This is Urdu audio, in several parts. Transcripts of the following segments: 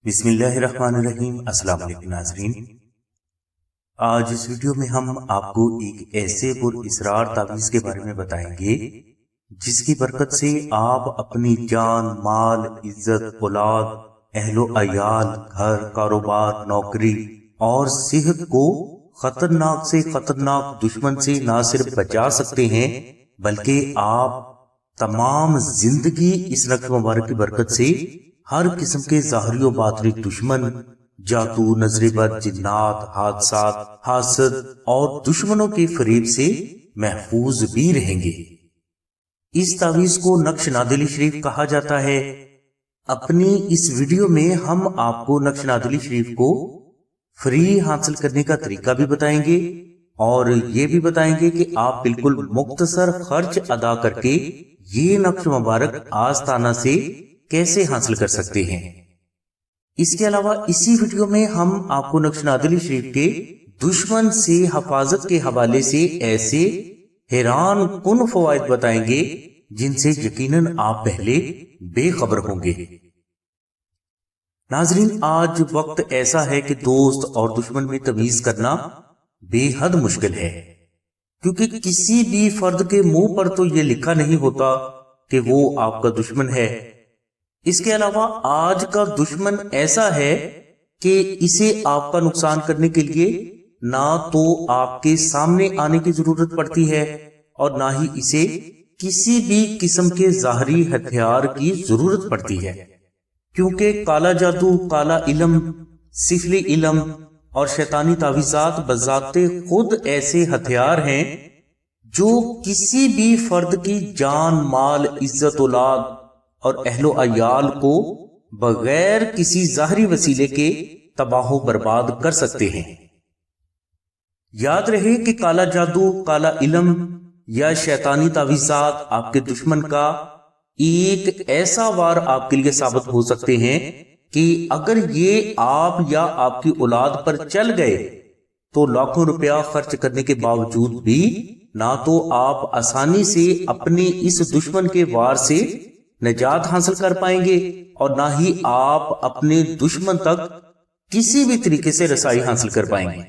بسم اللہ الرحمن الرحیم۔ السلام علیکم ناظرین، آج اس ویڈیو میں ہم آپ کو ایک ایسے پر اسرار تعویذ کے بارے میں بتائیں گے جس کی برکت سے آپ اپنی جان، مال، عزت، اولاد، اہل و عیال، گھر، کاروبار، نوکری اور صحت کو خطرناک سے خطرناک دشمن سے نہ صرف بچا سکتے ہیں بلکہ آپ تمام زندگی اس نقش مبارک کی برکت سے ہر قسم کے ظاہری و باطنی دشمن، جادو، نظر بد، جنات، حادثات، حاسد اور دشمنوں کے فریب سے محفوظ بھی رہیں گے۔ اس تعویذ کو نقش نادلی شریف کہا جاتا ہے۔ اپنی اس ویڈیو میں ہم آپ کو نقش نادلی شریف کو فری حاصل کرنے کا طریقہ بھی بتائیں گے اور یہ بھی بتائیں گے کہ آپ بالکل مختصر خرچ ادا کر کے یہ نقش مبارک آستانہ سے کیسے حاصل کر سکتے ہیں۔ اس کے علاوہ اسی ویڈیو میں ہم آپ کو نقش نادلی شریف کے دشمن سے حفاظت کے حوالے سے ایسے حیران کن فوائد بتائیں گے جن سے یقیناً آپ پہلے بے خبر ہوں گے۔ ناظرین، آج وقت ایسا ہے کہ دوست اور دشمن میں تمیز کرنا بے حد مشکل ہے، کیونکہ کسی بھی فرد کے منہ پر تو یہ لکھا نہیں ہوتا کہ وہ آپ کا دشمن ہے۔ اس کے علاوہ آج کا دشمن ایسا ہے کہ اسے آپ کا نقصان کرنے کے لیے نہ تو آپ کے سامنے آنے کی ضرورت پڑتی ہے اور نہ ہی اسے کسی بھی قسم کے ظاہری ہتھیار کی ضرورت پڑتی ہے، کیونکہ کالا جادو، کالا علم، سفلی علم اور شیطانی تعویذات بذات خود ایسے ہتھیار ہیں جو کسی بھی فرد کی جان، مال، عزت، اولاد اور اہل و عیال کو بغیر کسی ظاہری وسیلے کے تباہ و برباد کر سکتے ہیں۔ یاد رہے کہ کالا جادو، کالا علم یا شیطانی تعویذات آپ کے دشمن کا ایک ایسا وار آپ کے لیے ثابت ہو سکتے ہیں کہ اگر یہ آپ یا آپ کی اولاد پر چل گئے تو لاکھوں روپیہ خرچ کرنے کے باوجود بھی نہ تو آپ آسانی سے اپنے اس دشمن کے وار سے نجات حاصل کر پائیں گے اور نہ ہی آپ اپنے دشمن تک کسی بھی طریقے سے رسائی حاصل کر پائیں گے۔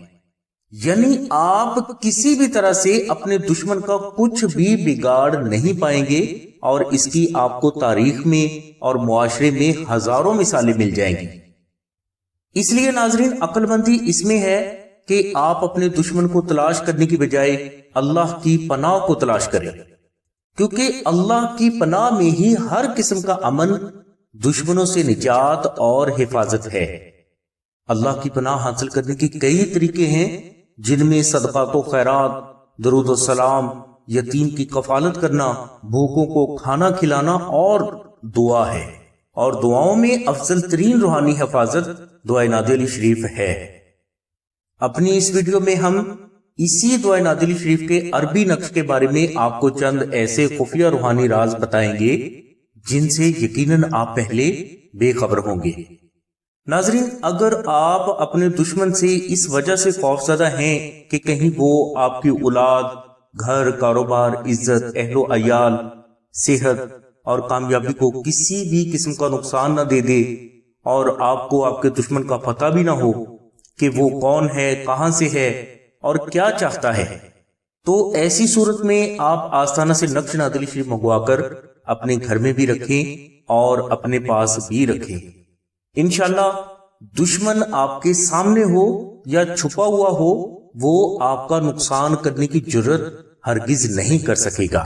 یعنی آپ کسی بھی طرح سے اپنے دشمن کا کچھ بھی بگاڑ نہیں پائیں گے اور اس کی آپ کو تاریخ میں اور معاشرے میں ہزاروں مثالیں مل جائیں گی۔ اس لیے ناظرین، عقل مندی اس میں ہے کہ آپ اپنے دشمن کو تلاش کرنے کی بجائے اللہ کی پناہ کو تلاش کریں، کیونکہ اللہ کی پناہ میں ہی ہر قسم کا امن، دشمنوں سے نجات اور حفاظت ہے۔ اللہ کی پناہ حاصل کرنے کے کئی طریقے ہیں، جن میں صدقات و خیرات، درود و سلام، یتیم کی کفالت کرنا، بھوکوں کو کھانا کھلانا اور دعا ہے، اور دعاؤں میں افضل ترین روحانی حفاظت دعائے نادلی شریف ہے۔ اپنی اس ویڈیو میں ہم اسی دعائے نادلی شریف کے عربی نقش کے بارے میں آپ کو چند ایسے خفیہ روحانی راز بتائیں گے جن سے یقیناً آپ پہلے بے خبر ہوں گے۔ ناظرین، اگر آپ اپنے دشمن سے اس وجہ سے خوفزدہ ہیں کہ کہیں وہ آپ کی اولاد، گھر، کاروبار، عزت، اہل و عیال، صحت اور کامیابی کو کسی بھی قسم کا نقصان نہ دے دے اور آپ کو آپ کے دشمن کا پتہ بھی نہ ہو کہ وہ کون ہے، کہاں سے ہے اور کیا چاہتا ہے، تو ایسی صورت میں آپ آستانہ سے نقش نادلی شریف منگوا کر اپنے گھر میں بھی رکھیں اور اپنے پاس بھی رکھیں۔ انشاءاللہ دشمن آپ کے سامنے ہو یا چھپا ہوا ہو، وہ آپ کا نقصان کرنے کی جرت ہرگز نہیں کر سکے گا۔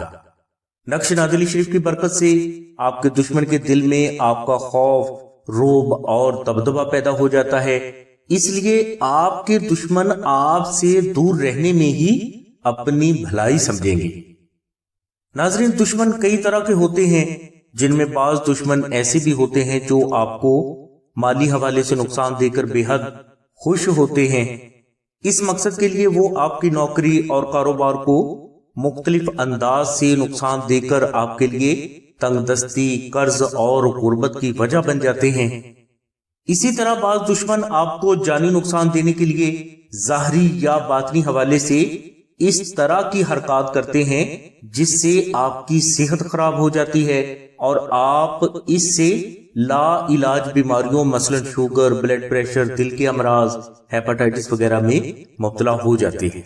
نقش نادلی شریف کی برکت سے آپ کے دشمن کے دل میں آپ کا خوف، رعب اور دبدبہ پیدا ہو جاتا ہے، اس لیے آپ کے دشمن آپ سے دور رہنے میں ہی اپنی بھلائی سمجھیں گے۔ ناظرین، دشمن کئی طرح کے ہوتے ہیں، جن میں بعض دشمن ایسے بھی ہوتے ہیں جو آپ کو مالی حوالے سے نقصان دے کر بے حد خوش ہوتے ہیں۔ اس مقصد کے لیے وہ آپ کی نوکری اور کاروبار کو مختلف انداز سے نقصان دے کر آپ کے لیے تنگ دستی، قرض اور غربت کی وجہ بن جاتے ہیں۔ اسی طرح بعض دشمن آپ کو جانی نقصان دینے کے لیے ظاہری یا باطنی حوالے سے اس طرح کی حرکات کرتے ہیں جس سے آپ کی صحت خراب ہو جاتی ہے اور آپ اس سے لا علاج بیماریوں مثلا شوگر، بلڈ پریشر، دل کے امراض، ہیپاٹائٹس وغیرہ میں مبتلا ہو جاتے ہیں۔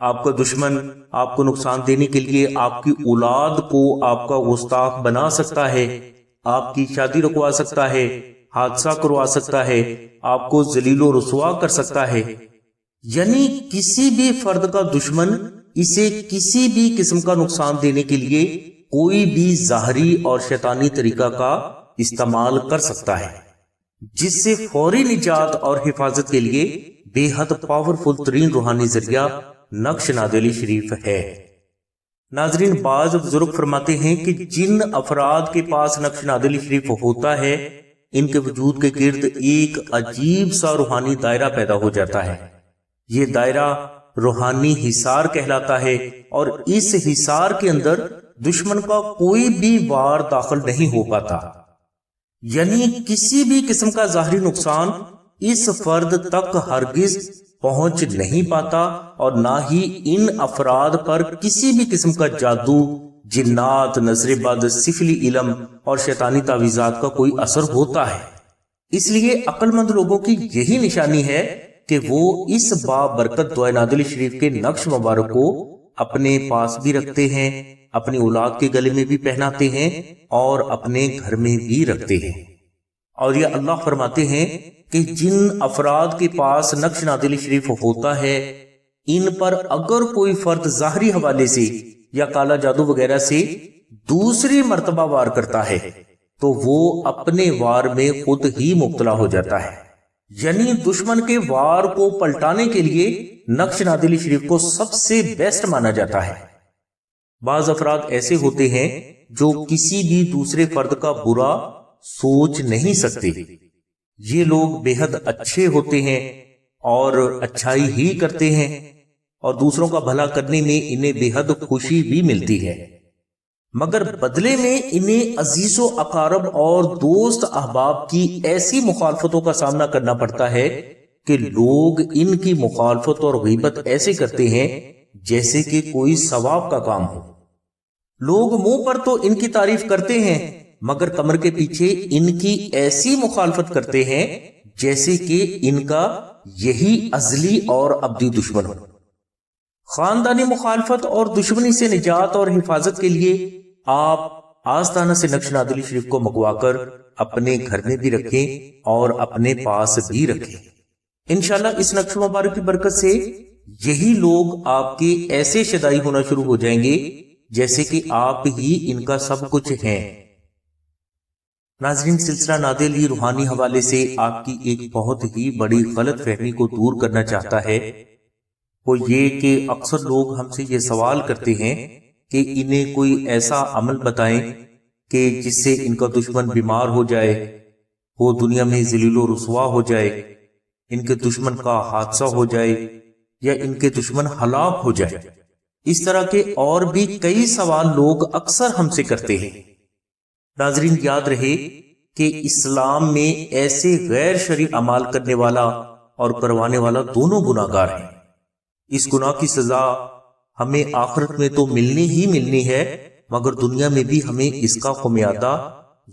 آپ کا دشمن آپ کو نقصان دینے کے لیے آپ کی اولاد کو آپ کا گستاخ بنا سکتا ہے، آپ کی شادی رکوا سکتا ہے، حادثہ کروا سکتا ہے، آپ کو ذلیل و رسوا کر سکتا ہے۔ یعنی کسی بھی فرد کا دشمن اسے کسی بھی قسم کا نقصان دینے کے لیے کوئی بھی ظاہری اور شیطانی طریقہ کا استعمال کر سکتا ہے، جس سے فوری نجات اور حفاظت کے لیے بے حد پاورفل ترین روحانی ذریعہ نقش نادلی شریف ہے۔ ناظرین، بعض بزرگ فرماتے ہیں کہ جن افراد کے پاس نقش نادلی شریف ہوتا ہے، ان کے وجود کے گرد ایک عجیب سا روحانی دائرہ پیدا ہو جاتا ہے۔ یہ دائرہ روحانی حصار کہلاتا ہے، اور اس حصار کے اندر دشمن کا کوئی بھی وار داخل نہیں ہو پاتا۔ یعنی کسی بھی قسم کا ظاہری نقصان اس فرد تک ہرگز پہنچ نہیں پاتا، اور نہ ہی ان افراد پر کسی بھی قسم کا جادو، جنات، نظر بد، سفلی علم اور شیطانی تعویذات کا کوئی اثر ہوتا ہے۔ اس لیے عقل مند لوگوں کی یہی نشانی ہے کہ وہ اس بابرکت دعائے نادلی شریف کے نقش مبارک کو اپنے پاس بھی رکھتے ہیں، اپنی اولاد کے گلے میں بھی پہناتے ہیں، اور اپنے گھر میں بھی رکھتے ہیں۔ اور یہ اللہ فرماتے ہیں کہ جن افراد کے پاس نقش نادلی شریف ہوتا ہے، ان پر اگر کوئی فرد ظاہری حوالے سے یا کالا جادو وغیرہ سے دوسری مرتبہ وار کرتا ہے تو وہ اپنے وار میں خود ہی مبتلا ہو جاتا ہے۔ یعنی دشمن کے وار کو پلٹانے کے لیے نقش نادلی شریف کو سب سے بیسٹ مانا جاتا ہے۔ بعض افراد ایسے ہوتے ہیں جو کسی بھی دوسرے فرد کا برا سوچ نہیں سکتے۔ یہ لوگ بے حد اچھے ہوتے ہیں اور اچھائی ہی کرتے ہیں، اور دوسروں کا بھلا کرنے میں انہیں بے حد خوشی بھی ملتی ہے، مگر بدلے میں انہیں عزیز و اقارب اور دوست احباب کی ایسی مخالفتوں کا سامنا کرنا پڑتا ہے کہ لوگ ان کی مخالفت اور غیبت ایسے کرتے ہیں جیسے کہ کوئی ثواب کا کام ہو۔ لوگ منہ پر تو ان کی تعریف کرتے ہیں، مگر کمر کے پیچھے ان کی ایسی مخالفت کرتے ہیں جیسے کہ ان کا یہی ازلی اور ابدی دشمن ہو۔ خاندانی مخالفت اور دشمنی سے نجات اور حفاظت کے لیے آپ آستانہ سے نقش نادلی شریف کو منگوا کر اپنے گھر میں بھی رکھیں اور اپنے پاس بھی رکھیں۔ انشاءاللہ اس نقش مبارک کی برکت سے یہی لوگ آپ کے ایسے شدائی ہونا شروع ہو جائیں گے جیسے کہ آپ ہی ان کا سب کچھ ہیں۔ ناظرین، سلسلہ نادلی روحانی حوالے سے آپ کی ایک بہت ہی بڑی غلط فہمی کو دور کرنا چاہتا ہے، وہ یہ کہ اکثر لوگ ہم سے یہ سوال کرتے ہیں کہ انہیں کوئی ایسا عمل بتائیں کہ جس سے ان کا دشمن بیمار ہو جائے، وہ دنیا میں ذلیل و رسوا ہو جائے، ان کے دشمن کا حادثہ ہو جائے، یا ان کے دشمن ہلاک ہو جائے۔ اس طرح کے اور بھی کئی سوال لوگ اکثر ہم سے کرتے ہیں۔ ناظرین، یاد رہے کہ اسلام میں ایسے غیر شرعی اعمال کرنے والا اور کروانے والا دونوں گناہگار ہیں۔ اس گناہ کی سزا ہمیں آخرت میں تو ملنی ہی ملنی ہے، مگر دنیا میں بھی ہمیں اس کا خمیازہ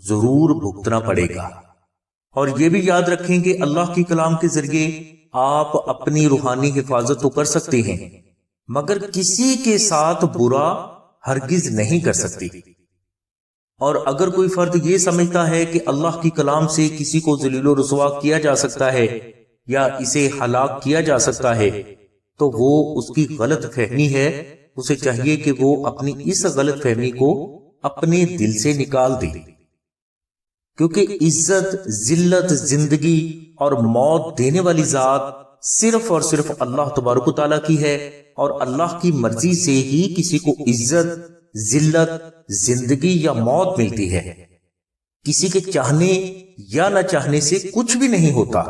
ضرور بھگتنا پڑے گا۔ اور یہ بھی یاد رکھیں کہ اللہ کی کلام کے ذریعے آپ اپنی روحانی حفاظت تو کر سکتے ہیں، مگر کسی کے ساتھ برا ہرگز نہیں کر سکتے۔ اور اگر کوئی فرد یہ سمجھتا ہے کہ اللہ کی کلام سے کسی کو ذلیل و رسوا کیا جا سکتا ہے یا اسے ہلاک کیا جا سکتا ہے تو وہ اس کی غلط فہمی ہے۔ اسے چاہیے کہ وہ اپنی اس غلط فہمی کو اپنے دل سے نکال دے، کیونکہ عزت، ذلت، زندگی اور موت دینے والی ذات صرف اور صرف اللہ تبارک و تعالیٰ کی ہے، اور اللہ کی مرضی سے ہی کسی کو عزت، ذلت، زندگی یا موت ملتی ہے۔ کسی کے چاہنے یا نہ چاہنے سے کچھ بھی نہیں ہوتا۔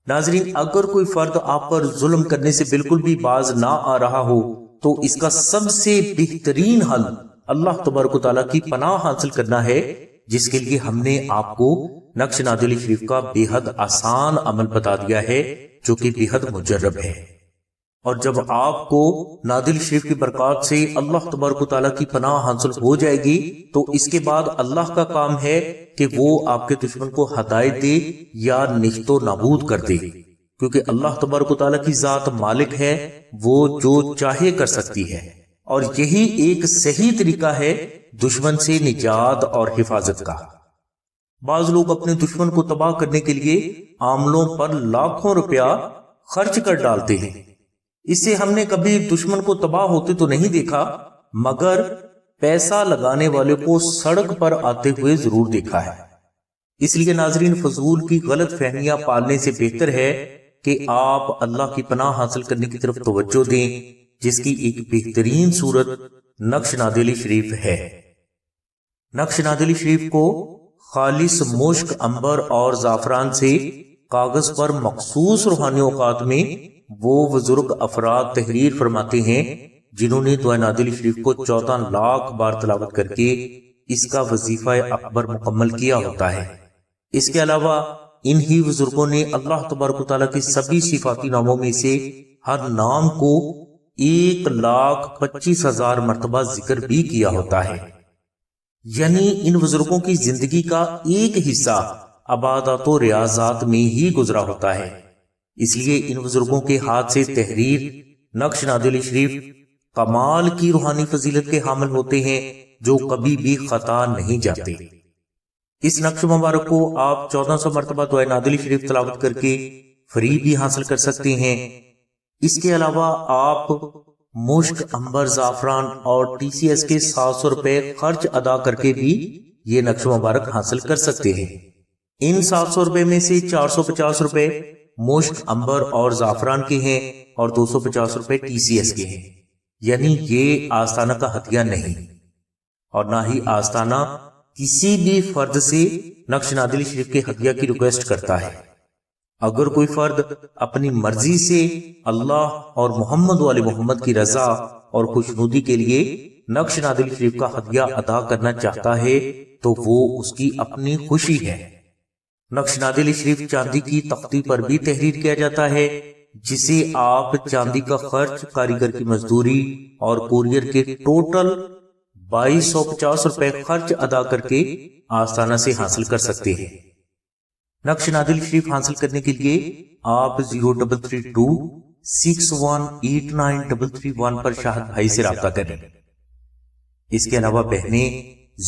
ناظرین، اگر کوئی فرد آپ پر ظلم کرنے سے بالکل بھی باز نہ آ رہا ہو تو اس کا سب سے بہترین حل اللہ تبارک و تعالیٰ کی پناہ حاصل کرنا ہے، جس کے لیے ہم نے آپ کو نقش نادلی شریف کا بے حد آسان عمل بتا دیا ہے جو کہ بے حد مجرب ہے۔ اور جب آپ کو نادل شریف کی برکات سے اللہ تبارک و تعالیٰ کی پناہ حاصل ہو جائے گی تو اس کے بعد اللہ کا کام ہے کہ وہ آپ کے دشمن کو ہدایت دے یا نیست و نابود کر دے، کیونکہ اللہ تبارک و تعالیٰ کی ذات مالک ہے، وہ جو چاہے کر سکتی ہے، اور یہی ایک صحیح طریقہ ہے دشمن سے نجات اور حفاظت کا۔ بعض لوگ اپنے دشمن کو تباہ کرنے کے لیے عاملوں پر لاکھوں روپیہ خرچ کر ڈالتے ہیں۔ اس سے ہم نے کبھی دشمن کو تباہ ہوتے تو نہیں دیکھا، مگر پیسہ لگانے والے کو سڑک پر آتے ہوئے ضرور دیکھا ہے۔ اس لیے ناظرین، فضول کی غلط فہمیاں پالنے سے بہتر ہے کہ آپ اللہ کی پناہ حاصل کرنے کی طرف توجہ دیں، جس کی ایک بہترین صورت نقش نادلی شریف ہے۔ نقش نادلی شریف کو خالص مشک، عنبر اور زعفران سے کاغذ پر مخصوص روحانی اوقات میں وہ بزرگ افراد تحریر فرماتے ہیں جنہوں نے دعائے نادلی شریف کو 14 لاکھ بار تلاوت کر کے اس کا وظیفہ اکبر مکمل کیا ہوتا ہے۔ اس کے علاوہ انہی بزرگوں نے اللہ تبارک و تعالیٰ کے سبھی صفاتی ناموں میں سے ہر نام کو 1,25,000 مرتبہ ذکر بھی کیا ہوتا ہے، یعنی ان بزرگوں کی زندگی کا ایک حصہ عبادات و ریاضات میں ہی گزرا ہوتا ہے۔ اس لیے ان بزرگوں کے ہاتھ سے تحریر نقش نادلی شریف کمال کی روحانی فضیلت کے حامل ہوتے ہیں جو کبھی بھی خطا نہیں جاتے۔ اس نقش مبارک کو آپ 1400 مرتبہ دعائے نادلی شریف تلاوت کر کے فری بھی حاصل کر سکتے ہیں۔ اس کے علاوہ آپ مشک، عنبر، زعفران اور TCS کے 700 روپے خرچ ادا کر کے بھی یہ نقش مبارک حاصل کر سکتے ہیں۔ ان 700 روپے میں سے 450 روپے مشک، عنبر اور زعفران کے ہیں اور 250 روپے TCS کے ہیں، یعنی یہ آستانہ کا ہدیہ نہیں، اور نہ ہی آستانہ کسی بھی فرد سے نقش نادلی شریف کے ہدیہ کی ریکویسٹ کرتا ہے۔ اگر کوئی فرد اپنی مرضی سے اللہ اور محمد والے محمد کی رضا اور خوشنودی کے لیے نقش نادلی شریف کا ہدیہ ادا کرنا چاہتا ہے تو وہ اس کی اپنی خوشی ہے۔ نقش نادلی شریف چاندی کی تختی پر بھی تحریر کیا جاتا ہے، جسے آپ چاندی کا خرچ، کاریگر کی مزدوری اور کوریئر کے ٹوٹل 2250 روپے خرچ ادا کر کے آستانہ سے حاصل کر سکتے ہیں۔ نقش نادلی شریف حاصل کرنے کے لیے آپ 0332 6189 پر شاہد بھائی سے رابطہ کریں۔ اس کے علاوہ بہنیں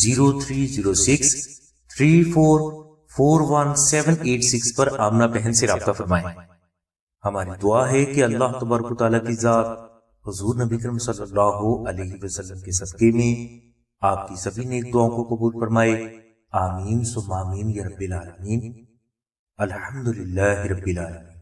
0306 3441 پر آمنہ بہن سے رابطہ فرمائیں۔ ہماری دعا ہے کہ اللہ تبارک و تعالیٰ کی ذات حضور نبی کریم صلی اللہ علیہ وسلم کے صدقے میں آپ کی سبھی نیک دعاؤں کو قبول فرمائے، آمین ثم آمین یا رب العالمین۔ الحمدللہ رب العالمین۔